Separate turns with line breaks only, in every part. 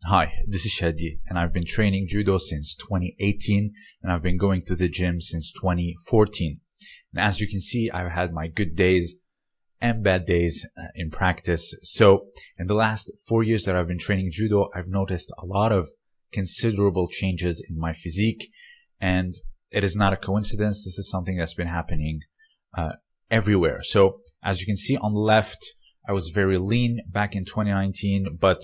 Hi, this is Shadi, and I've been training judo since 2018, and I've been going to the gym since 2014. And as you can see, I've had my good days and bad days in practice. So in the last 4 years that I've been training judo, I've noticed a lot of considerable changes in my physique, and it is not a coincidence. This is something that's been happening everywhere. So as you can see on the left, I was very lean back in 2019, but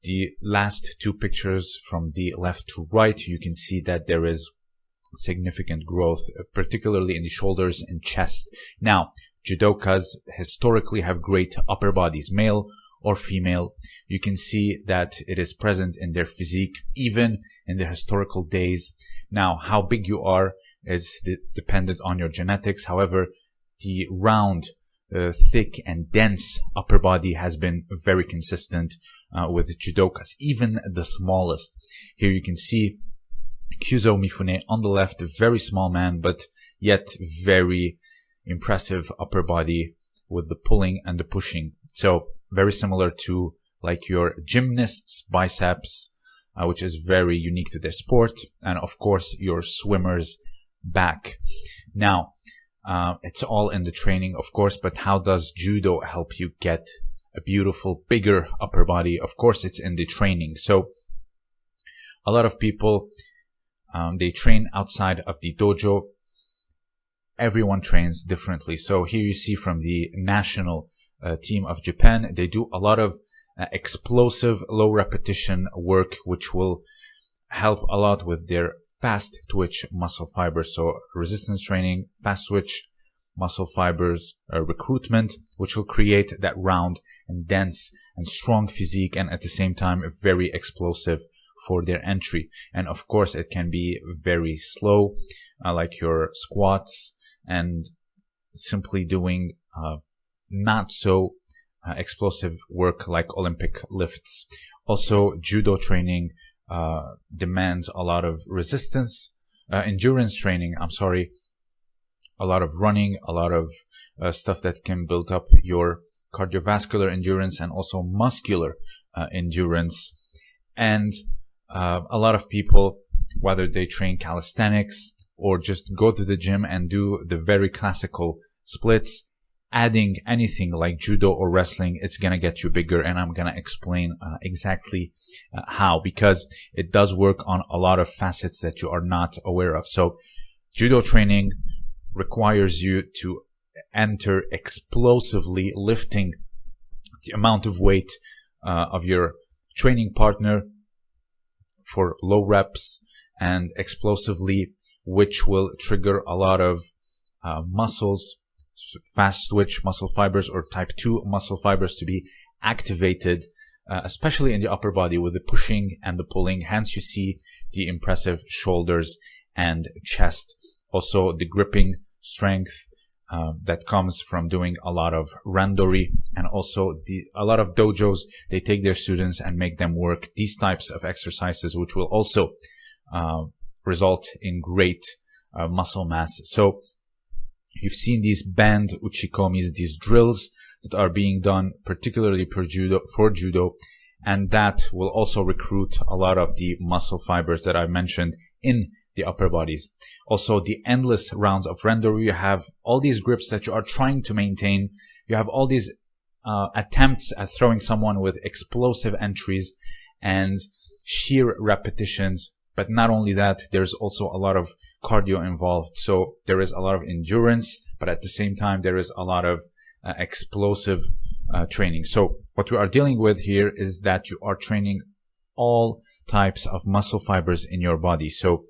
the last two pictures from the left to right, you can see that there is significant growth, particularly in the shoulders and chest. Now, judokas historically have great upper bodies, male or female. You can see that it is present in their physique, even in their historical days. Now, how big you are is dependent on your genetics. However, the round, thick and dense upper body has been very consistent with judokas, even the smallest. Here you can see Kyuzo Mifune on the left, a very small man, but yet very impressive upper body with the pulling and the pushing. So very similar to like your gymnasts' biceps, which is very unique to their sport, and of course your swimmers' back. Now, it's all in the training, of course, but how does judo help you get a beautiful, bigger upper body? Of course, it's in the training. So a lot of people, they train outside of the dojo. Everyone trains differently. So here you see from the national team of Japan, they do a lot of explosive, low repetition work, which will help a lot with their fast twitch muscle fibers. So resistance training, fast twitch muscle fibers, recruitment, which will create that round and dense and strong physique, and at the same time very explosive for their entry. And of course it can be very slow, like your squats, and simply doing not so explosive work like Olympic lifts. Also, judo training demands a lot of resistance, endurance training, a lot of running, a lot of stuff that can build up your cardiovascular endurance and also muscular endurance. And a lot of people, whether they train calisthenics or just go to the gym and do the very classical splits, adding anything like judo or wrestling, it's going to get you bigger. And I'm going to explain exactly how, because it does work on a lot of facets that you are not aware of. So judo training requires you to enter explosively, lifting the amount of weight of your training partner for low reps and explosively, which will trigger a lot of muscles, fast twitch muscle fibers or type 2 muscle fibers to be activated, especially in the upper body with the pushing and the pulling. Hence you see the impressive shoulders and chest. Also the gripping strength that comes from doing a lot of randori, and also a lot of dojos, they take their students and make them work these types of exercises, which will also result in great muscle mass. So you've seen these band uchikomis, these drills that are being done particularly for judo, and that will also recruit a lot of the muscle fibers that I mentioned in the upper bodies. Also, the endless rounds of randori, you have all these grips that you are trying to maintain. You have all these attempts at throwing someone with explosive entries and sheer repetitions. But not only that, there's also a lot of cardio involved. So there is a lot of endurance, but at the same time, there is a lot of explosive training. So what we are dealing with here is that you are training all types of muscle fibers in your body. So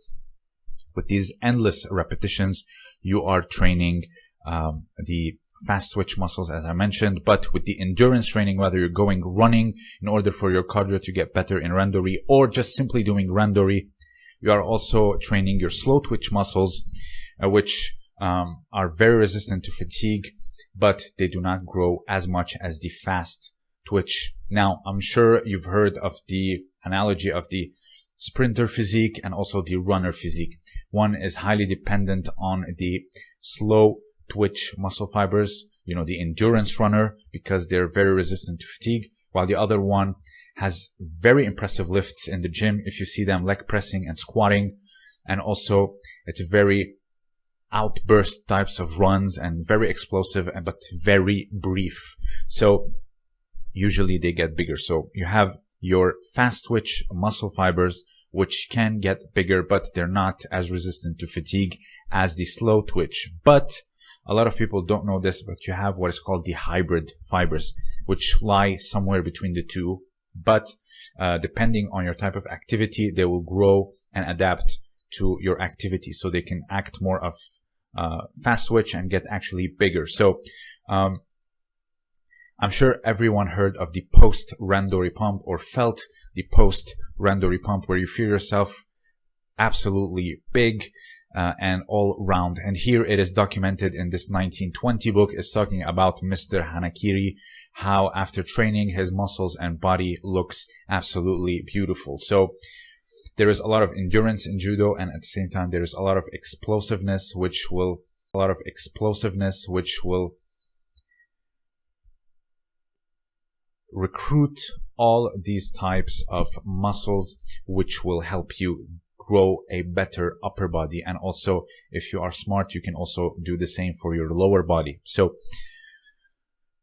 with these endless repetitions, you are training the fast twitch muscles, as I mentioned. But with the endurance training, whether you're going running in order for your cardio to get better in randori, or just simply doing randori, you are also training your slow twitch muscles, which are very resistant to fatigue, but they do not grow as much as the fast twitch. Now, I'm sure you've heard of the analogy of the sprinter physique and also the runner physique. One is highly dependent on the slow twitch muscle fibers, the endurance runner, because they're very resistant to fatigue, while the other one has very impressive lifts in the gym. If you see them leg pressing and squatting, and also it's very outburst types of runs and very explosive, but very brief. So usually they get bigger. So you have your fast twitch muscle fibers, which can get bigger, but they're not as resistant to fatigue as the slow twitch. But a lot of people don't know this, but you have what is called the hybrid fibers, which lie somewhere between the two. But depending on your type of activity, they will grow and adapt to your activity. So they can act more of fast twitch and get actually bigger. So I'm sure everyone heard of the post randori pump or felt the post randori pump, where you feel yourself absolutely big and all round. And here it is documented in this 1920 book. It's talking about Mr. Hanakiri, how after training his muscles and body looks absolutely beautiful. So there is a lot of endurance in judo, and at the same time there is a lot of explosiveness, which will recruit all these types of muscles, which will help you grow a better upper body. And also, if you are smart, you can also do the same for your lower body. So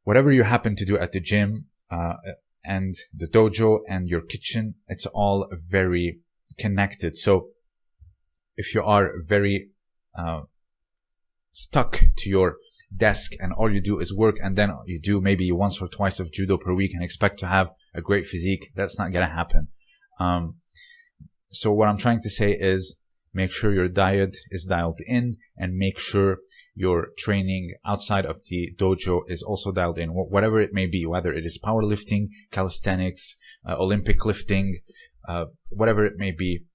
whatever you happen to do at the gym and the dojo and your kitchen, it's all very connected. So if you are very stuck to your desk and all you do is work, and then you do maybe once or twice of judo per week and expect to have a great physique, that's not gonna happen. So what I'm trying to say is, make sure your diet is dialed in, and make sure your training outside of the dojo is also dialed in, whatever it may be, whether it is powerlifting, calisthenics, Olympic lifting, whatever it may be.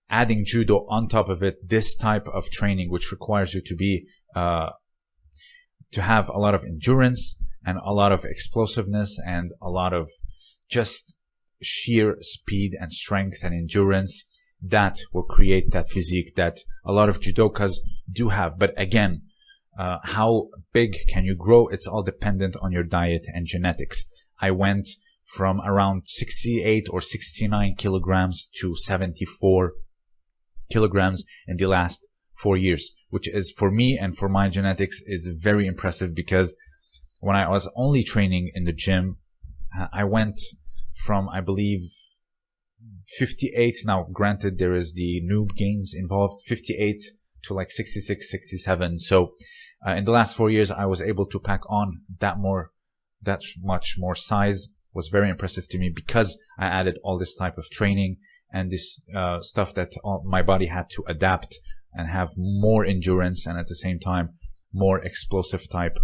Adding judo on top of it, this type of training, which requires you to be to have a lot of endurance and a lot of explosiveness and a lot of just sheer speed and strength and endurance, that will create that physique that a lot of judokas do have. But again, how big can you grow? It's all dependent on your diet and genetics. I went from around 68 or 69 kilograms to 74 kilograms in the last 4 years, which is, for me and for my genetics, is very impressive, because when I was only training in the gym, I went from, I believe, 58. Now, granted, there is the noob gains involved, 58 to like 66, 67. So in the last 4 years, I was able to pack on that much more size. Was very impressive to me, because I added all this type of training and this stuff that my body had to adapt and have more endurance, and at the same time more explosive type